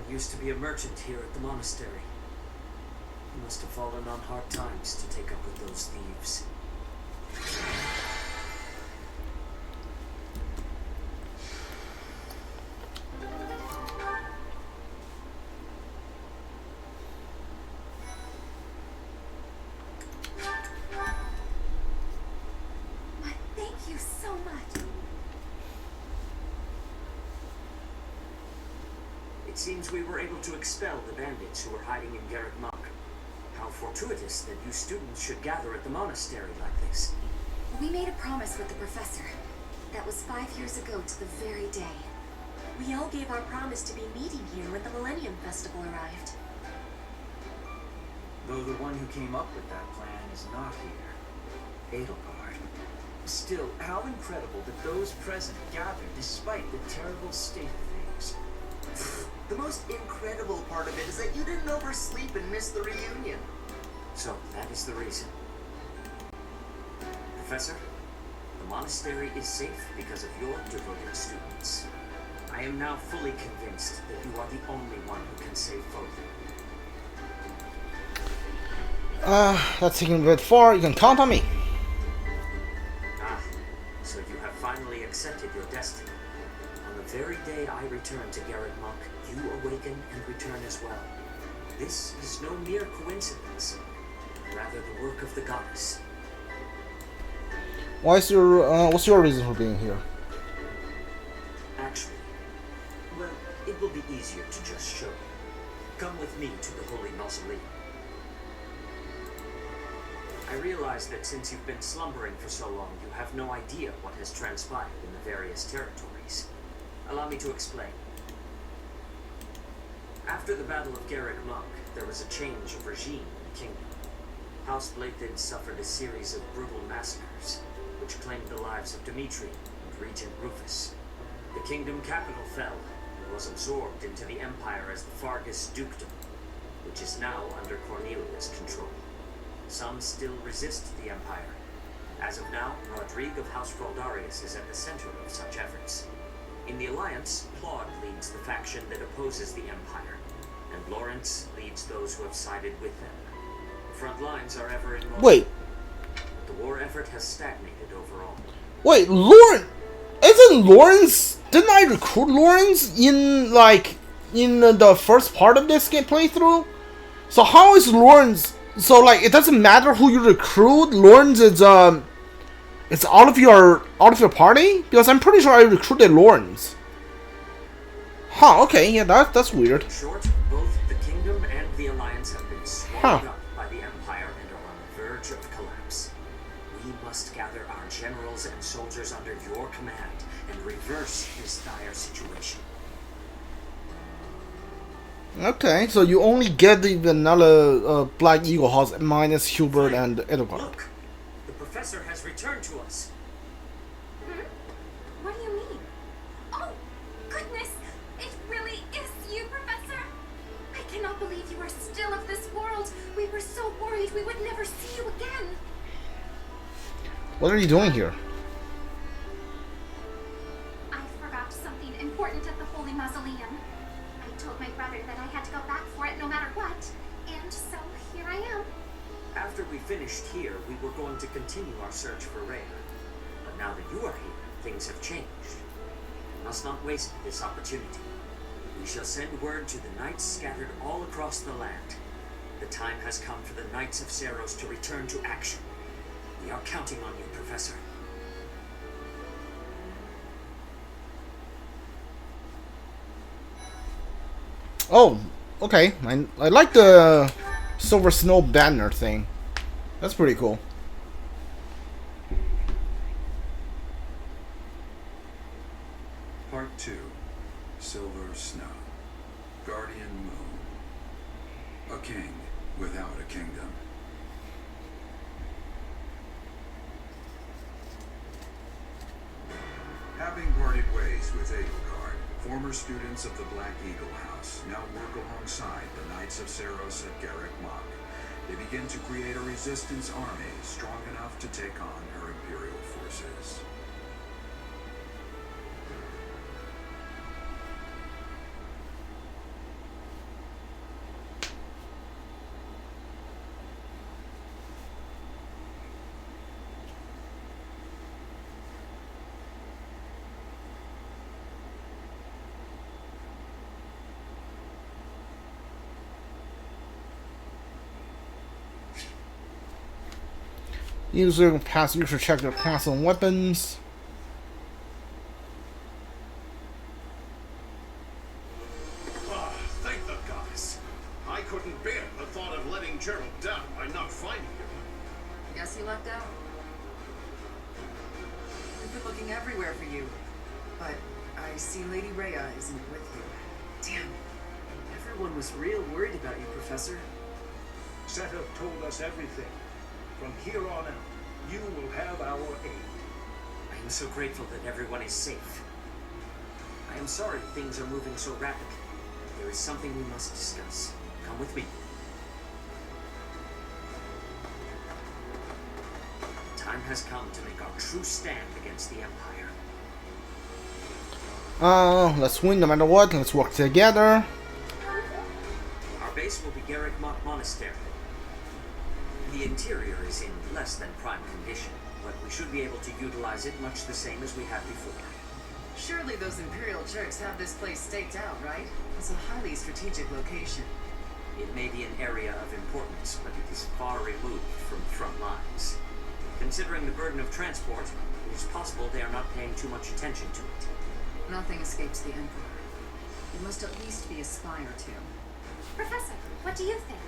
used to be a merchant here at the monastery. He must have fallen on hard times to take up with those thieves. It seems we were able to expel the bandits who were hiding in Garreg Mach. How fortuitous that you students should gather at the monastery like this. We made a promise with the professor. That was 5 years ago to the very day. We all gave our promise to be meeting here when the Millennium Festival arrived. Though the one who came up with that plan is not here. Edelgard. Still, how incredible that those present gathered despite the terrible state of things. The most incredible part of it is that you didn't oversleep and miss the reunion. So, that is the reason. Professor, the monastery is safe because of your devoted students. I am now fully convinced that you are the only one who can save Fódlan. That's taking a bit far. You can count on me. Ah, so you have finally accepted your destiny. On the very day I return to Garreg Mach, you awaken and return as well. This is no mere coincidence, rather the work of the goddess. What's your reason for being here? Actually, well, it will be easier to just show you. Come with me to the Holy Mausoleum. I realize that since you've been slumbering for so long, you have no idea what has transpired in the various territories. Allow me to explain. After the Battle of Garreg Mach, there was a change of regime in the kingdom. House Byleth suffered a series of brutal massacres, which claimed the lives of Dimitri and Regent Rufus. The kingdom capital fell and was absorbed into the empire as the Fargus Dukedom, which is now under Cornelia's control. Some still resist the empire. As of now, Rodrigue of House Fraldarius is at the center of such efforts. In the Alliance, Claude leads the faction that opposes the Empire, and Lawrence leads those who have sided with them. The front lines are ever in motion. Wait. The war effort has stagnated overall. Wait, Lawrence? Isn't Lawrence? Didn't I recruit Lawrence in the first part of this game playthrough? So how is Lawrence? So like it doesn't matter who you recruit. Lawrence is it's out of your party? Because I'm pretty sure I recruited Lawrence. Huh, okay, yeah, that's weird. In short, both the kingdom and the alliance have been swallowed up by the empire and are on the verge of collapse. We must gather our generals and soldiers under your command and reverse this dire situation. Okay, so you only get the vanilla Black Eagle House minus Hubert and Edelgard. Look, the professor has returned to us. What do you mean? Oh, goodness! It really is you, Professor! I cannot believe you are still of this world. We were so worried we would never see you again. What are you doing here? I forgot something important at the Holy Mausoleum. I told my brother that I had to go back for it no matter what, and so here I am. After we finished here, we were going to continue our search for Rhea. But now that you are here, things have changed. We must not waste this opportunity. We shall send word to the knights scattered all across the land. The time has come for the Knights of Seiros to return to action. We are counting on you, Professor. Oh, okay. I like the Silver Snow banner thing. That's pretty cool. Part 2. Silver Snow. Guardian Moon. A king without a kingdom. Having parted ways with Edelgard, former students of the Black Eagle House now work alongside the Knights of Seiros at Garreg Mach. They begin to create a resistance army strong enough to take on her Imperial forces. User pass. You should check their class on weapons. Ah, thank the gods. I couldn't bear the thought of letting Jeralt down by not finding him. Guess he lucked out. We've been looking everywhere for you, but I see Lady Rhea isn't with you. Damn. Everyone was real worried about you, Professor. Seta told us everything. From here on out, you will have our aid. I am so grateful that everyone is safe. I am sorry things are moving so rapidly. There is something we must discuss. Come with me. The time has come to make our true stand against the Empire. Let's win no matter what. Let's work together. Our base will be Garreg Mach Monastery. The interior is in less than prime condition, but we should be able to utilize it much the same as we had before. Surely those Imperial jerks have this place staked out, right? It's a highly strategic location. It may be an area of importance, but it is far removed from front lines. Considering the burden of transport, it is possible they are not paying too much attention to it. Nothing escapes the Emperor. He must at least be a spy or two. Professor, what do you think?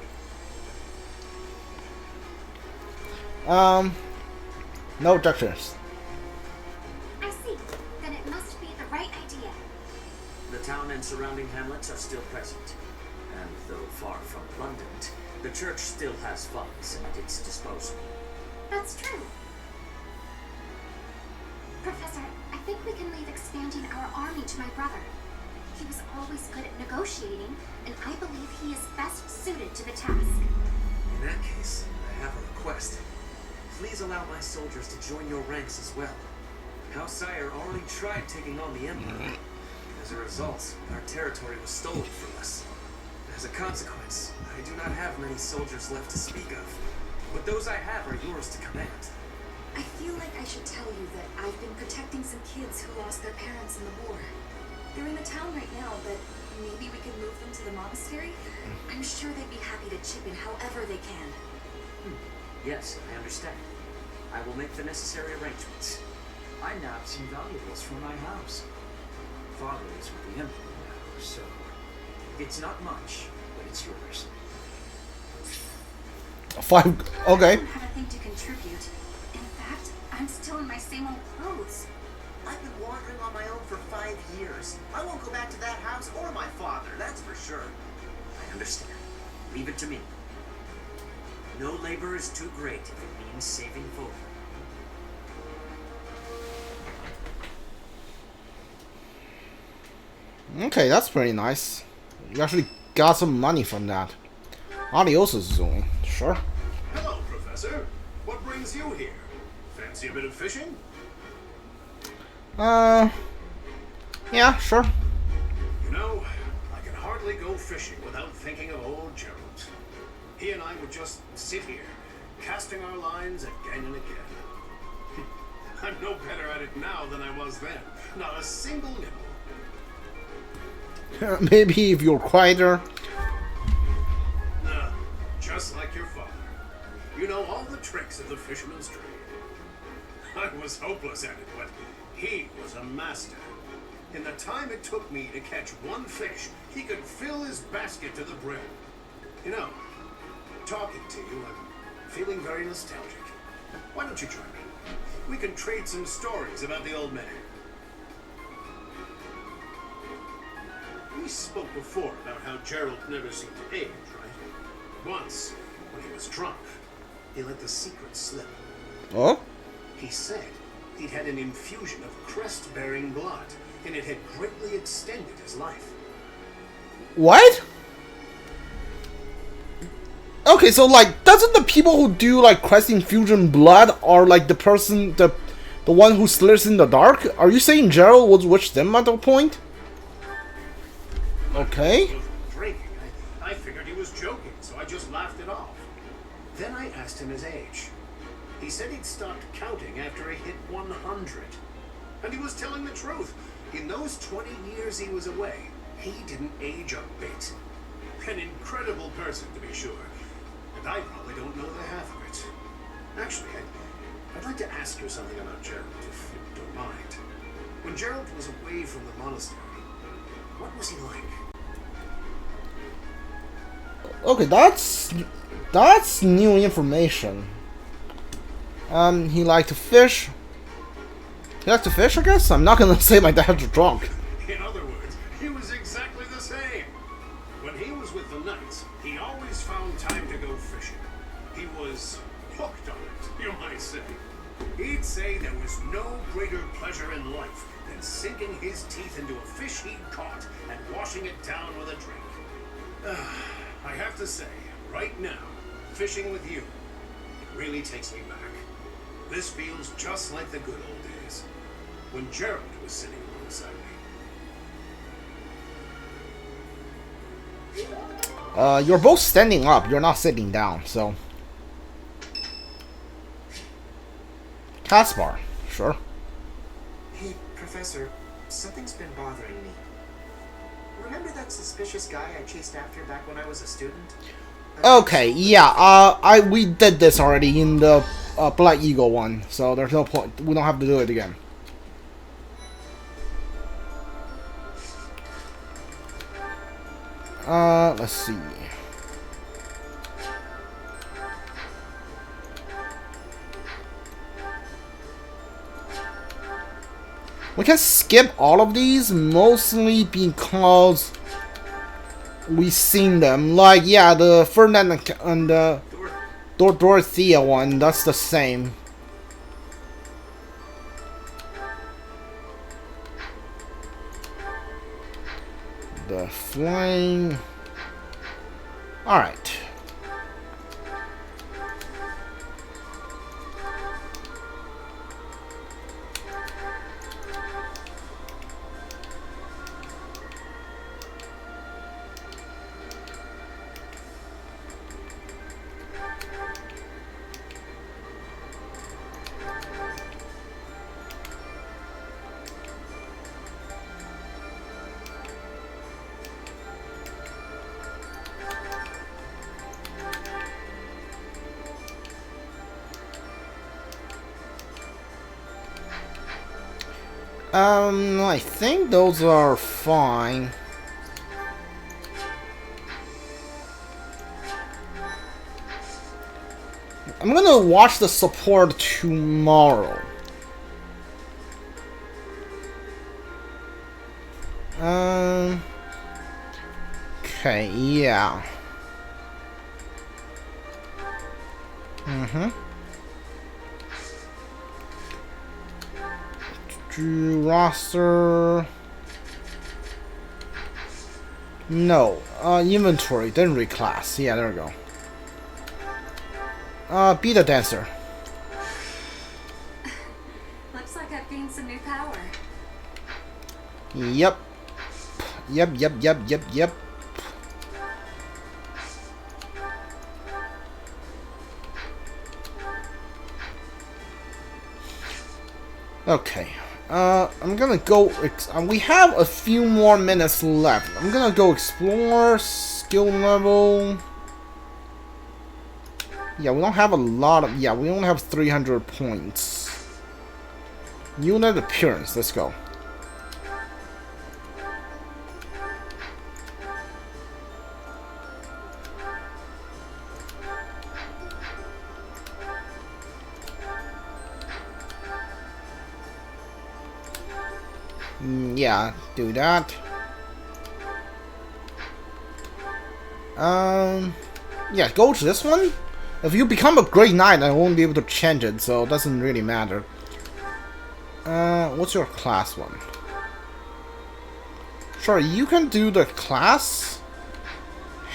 No objections. I see. Then it must be the right idea. The town and surrounding hamlets are still present. And though far from abundant, the church still has funds at its disposal. That's true. Professor, I think we can leave expanding our army to my brother. He was always good at negotiating, and I believe he is best suited to the task. In that case, I have a request. Please allow my soldiers to join your ranks as well. House Sire already tried taking on the Emperor. As a result, our territory was stolen from us. As a consequence, I do not have many soldiers left to speak of. But those I have are yours to command. I feel like I should tell you that I've been protecting some kids who lost their parents in the war. They're in the town right now, but maybe we could move them to the monastery? I'm sure they'd be happy to chip in however they can. Yes, I understand. I will make the necessary arrangements. I nabbed some valuables from my house. Father is with the Emperor now, so it's not much, but it's yours. 5. Okay. I don't have a thing to contribute. In fact, I'm still in my same old clothes. I've been wandering on my own for 5 years. I won't go back to that house or my father, that's for sure. I understand. Leave it to me. No labor is too great if it means saving Fódlan. Okay, that's pretty nice. You actually got some money from that. Adios, Zoom. Sure. Hello, Professor. What brings you here? Fancy a bit of fishing? Yeah, sure. You know, I can hardly go fishing without thinking of old Jeralt. He and I would just sit here, casting our lines again and again. I'm no better at it now than I was then. Not a single nibble. Maybe if you're quieter. Just like your father. You know all the tricks of the fisherman's trade. I was hopeless at it, but he was a master. In the time it took me to catch one fish, he could fill his basket to the brim. You know, talking to you, I'm feeling very nostalgic. Why don't you join me? We can trade some stories about the old man. We spoke before about how Jeralt never seemed to age, right? Once, when he was drunk, he let the secret slip. Oh? He said he'd had an infusion of crest-bearing blood, and it had greatly extended his life. What? Okay, so like, doesn't the people who do like crest infusion blood are like the person, the one who slurs in the dark? Are you saying Jeralt was with them at that point? Okay. He wasn't drinking. I figured he was joking, so I just laughed it off. Then I asked him his age. He said he'd stopped counting after he hit 100. And he was telling the truth. In those 20 years he was away, he didn't age a bit. An incredible person, to be sure. And I probably don't know the half of it. Actually, I'd like to ask you something about Jeralt, if you don't mind. When Jeralt was away from the monastery, what was he like? Okay, that's new information. He liked to fish. He liked to fish, I guess? I'm not gonna say my dad's drunk. In other words, he was exactly the same. When he was with the Knights, he always found time to go fishing. He was hooked on it, you might say. He'd say there was no greater pleasure in life than sinking his teeth into a fish he'd caught and washing it down with a drink. I have to say, right now, fishing with you, it really takes me back. This feels just like the good old days, when Jeralt was sitting alongside me. You're both standing up, you're not sitting down, so... Caspar, sure. Hey, Professor, something's been bothering me. Remember that suspicious guy I chased after back when I was a student? Okay, yeah, we did this already in the Black Eagle one, so there's no point. We don't have to do it again. Let's see. We can skip all of these, mostly because we've seen them. Like, yeah, the Ferdinand and the Dorothea one, that's the same. The flame. Alright. I think those are fine. I'm gonna watch the support tomorrow. Okay, yeah. Roster. No. Inventory, then reclass. Yeah, there we go. Be the dancer. Looks like I've gained some new power. Yep. Yep. Okay. I'm gonna go. We have a few more minutes left. I'm gonna go explore skill level. Yeah, we don't have a lot of. Yeah, we only have 300 points. Unit appearance. Let's go. Yeah, do that. Yeah, go to this one. If you become a Great Knight, I won't be able to change it, so it doesn't really matter. What's your class one? Sure, you can do the class.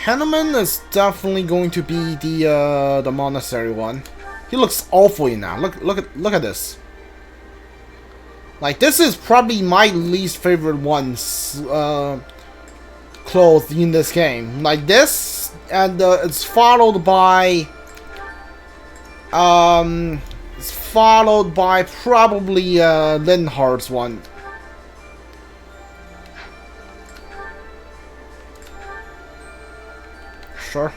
Hanneman is definitely going to be the monastery one. He looks awfully now. Look at this. Like, this is probably my least favorite one's clothes in this game. Like this, and it's followed by probably Linhardt's one. Sure.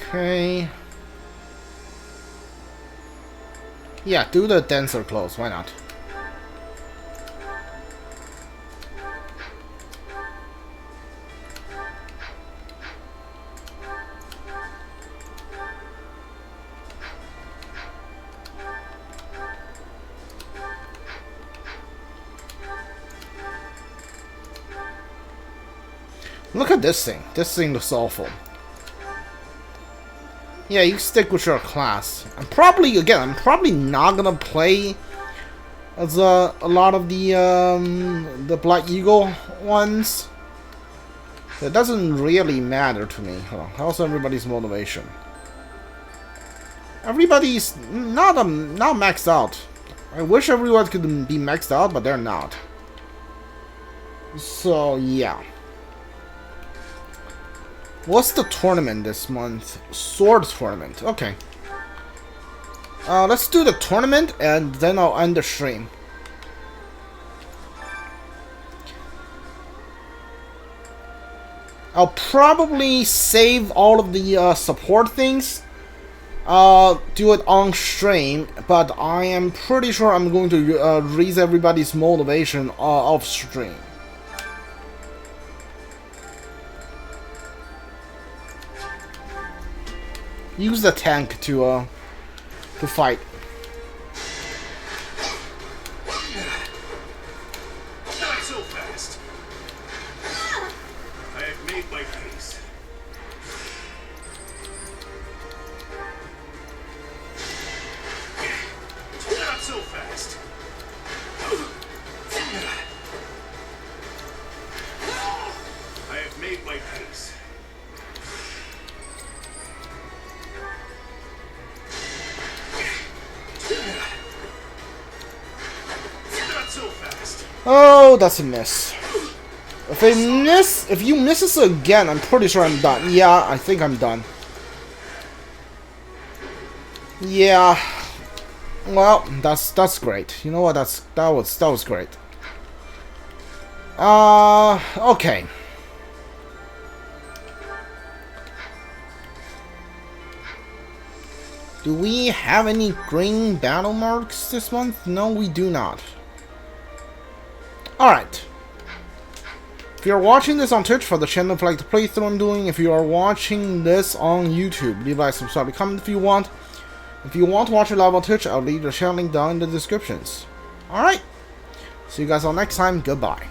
Okay. Yeah, do the denser clothes, why not? Look at this thing. This thing looks awful. Yeah, you stick with your class. I'm probably not gonna play as a lot of the Black Eagle ones. It doesn't really matter to me. Hold on. How's everybody's motivation? Everybody's not maxed out. I wish everyone could be maxed out, but they're not. So yeah. What's the tournament this month? Sword tournament. Okay. Let's do the tournament and then I'll end the stream. I'll probably save all of the support things. Do it on stream, but I am pretty sure I'm going to raise everybody's motivation off stream. Use the tank to fight. Not so fast. I have made my peace. Not so fast. I have made my peace. Oh, that's a miss. If you miss this again, I'm pretty sure I'm done. Yeah, I think I'm done. Yeah. Well, that's great. You know what? That was great. Okay. Do we have any green battle marks this month? No, we do not. Alright. If you're watching this on Twitch for the channel like the playthrough I'm doing, if you are watching this on YouTube, leave a like, subscribe, comment if you want. If you want to watch it live on Twitch, I'll leave the channel link down in the descriptions. Alright. See you guys all next time. Goodbye.